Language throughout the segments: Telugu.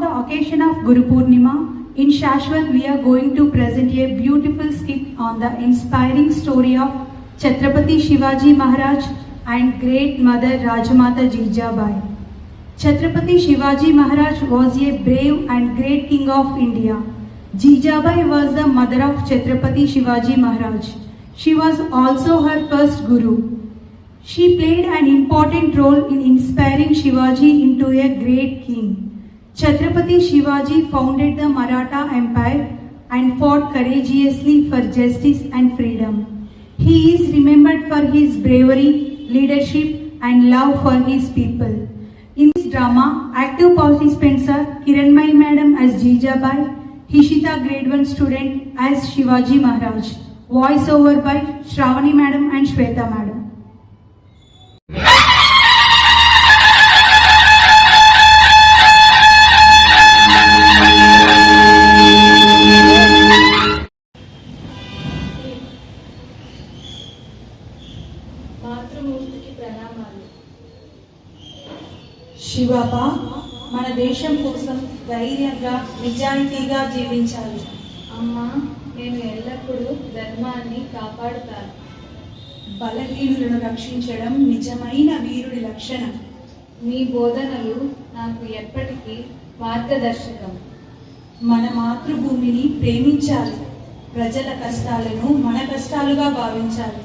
On the occasion of Guru Purnima, in Shashwat we are going to present a beautiful skit on the inspiring story of Chhatrapati Shivaji Maharaj and great mother Rajamata Jijabai. Chhatrapati Shivaji Maharaj was a brave and great king of India. Jijabai was the mother of Chhatrapati Shivaji Maharaj. She was also her first guru. She played an important role in inspiring Shivaji into a great king. Chhatrapati Shivaji founded the Maratha Empire and fought courageously for justice and freedom. He is remembered for his bravery, leadership and love for his people. In this drama, active participants are Kiranmai Madam as Jijabai, Hishita grade 1 student as Shivaji Maharaj. Voice over by Shravani Madam and Shweta Madam. మాతృమూర్తికి ప్రణామాలు. శివప్ప, మన దేశం కోసం ధైర్యంగా నిజాయితీగా జీవించాలి. అమ్మా, నేను ఎల్లప్పుడూ ధర్మాన్ని కాపాడుతాను. బలహీనులను రక్షించడం నిజమైన వీరుడి లక్షణం. మీ బోధనలు నాకు ఎప్పటికీ మార్గదర్శకం. మన మాతృభూమిని ప్రేమించాలి. ప్రజల కష్టాలను మన కష్టాలుగా భావించాలి.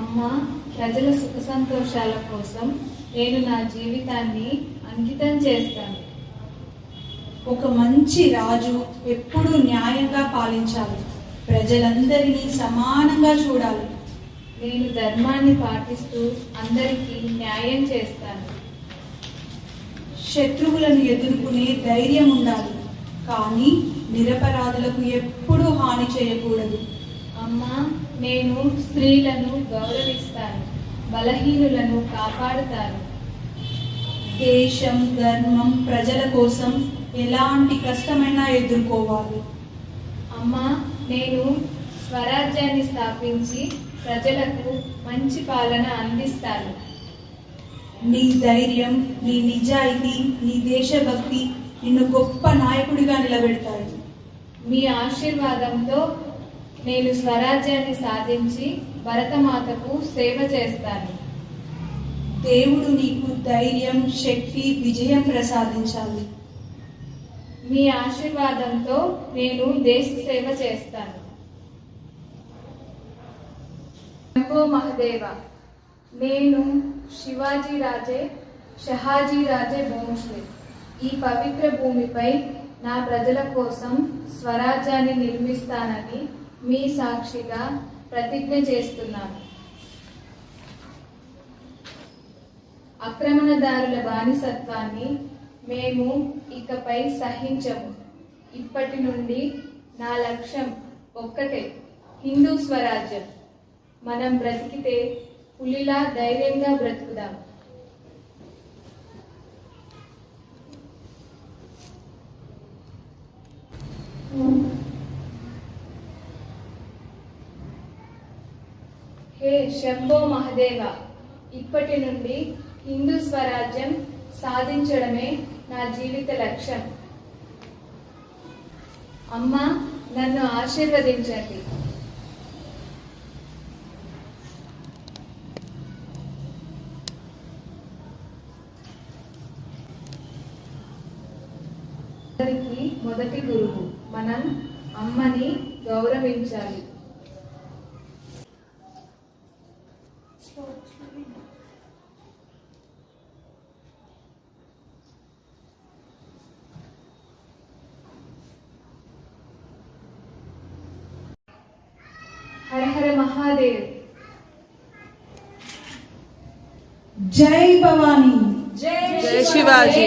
అమ్మా, ప్రజల సుఖ సంతోషాల కోసం నేను నా జీవితాన్ని అంకితం చేస్తాను. ఒక మంచి రాజు ఎప్పుడూ న్యాయంగా పాలించాలి. ప్రజలందరినీ సమానంగా చూడాలి. నేను ధర్మాన్ని పాటిస్తూ అందరికీ న్యాయం చేస్తాను. శత్రువులను ఎదుర్కొనే ధైర్యం ఉండాలి, కానీ నిరపరాధులకు ఎప్పుడూ హాని చేయకూడదు. అమ్మా, నేను స్త్రీలను గౌరవిస్తాను, బలహీనులను కాపాడుతాను. దేశం, ధర్మం, ప్రజల కోసం ఎలాంటి కష్టమైనా ఎదుర్కోవాలి. అమ్మా, నేను స్వరాజ్యాన్ని స్థాపించి ప్రజలకు మంచి పాలన అందిస్తాను. నీ ధైర్యం, నీ నిజాయితీ, నీ దేశభక్తి నిన్ను గొప్ప నాయకుడిగా నిలబెడతాయి. మీ ఆశీర్వాదంతో నేను స్వరాజ్యాన్ని సాధించి భరతమాతకు సేవ చేస్తాను. దేవుడు నీకు ధైర్యం, శక్తి, విజయం ప్రసాదించాలి. మీ ఆశీర్వాదంతో నేను దేశ సేవ చేస్తాను. శంభో మహదేవ, నేను శివాజీ రాజే షహాజీ రాజే భోంస్లే ఈ పవిత్ర భూమిపై నా ప్రజల కోసం స్వరాజ్యాన్ని నిర్మిస్తానని మీ సాక్షిగా ప్రతిజ్ఞ చేస్తున్నాను. ఆక్రమణదారుల బానిసత్వాన్ని మేము ఇకపై సహించము. ఇప్పటి నుండి నా లక్ష్యం ఒక్కటే, హిందూ స్వరాజ్యం. మనం బ్రతికితే పులిలా ధైర్యంగా బ్రతుకుదాం. హే శంభో మహదేవ, ఇప్పటి నుండి హిందూ స్వరాజ్యం సాధించడమే నా జీవిత లక్ష్యం. అమ్మా, నన్ను ఆశీర్వదించండి. అందరికీ మొదటి గురువు. మనం అమ్మని గౌరవించాలి. హర హర మహాదేవ్. జై భవానీ. జై శివాజీ.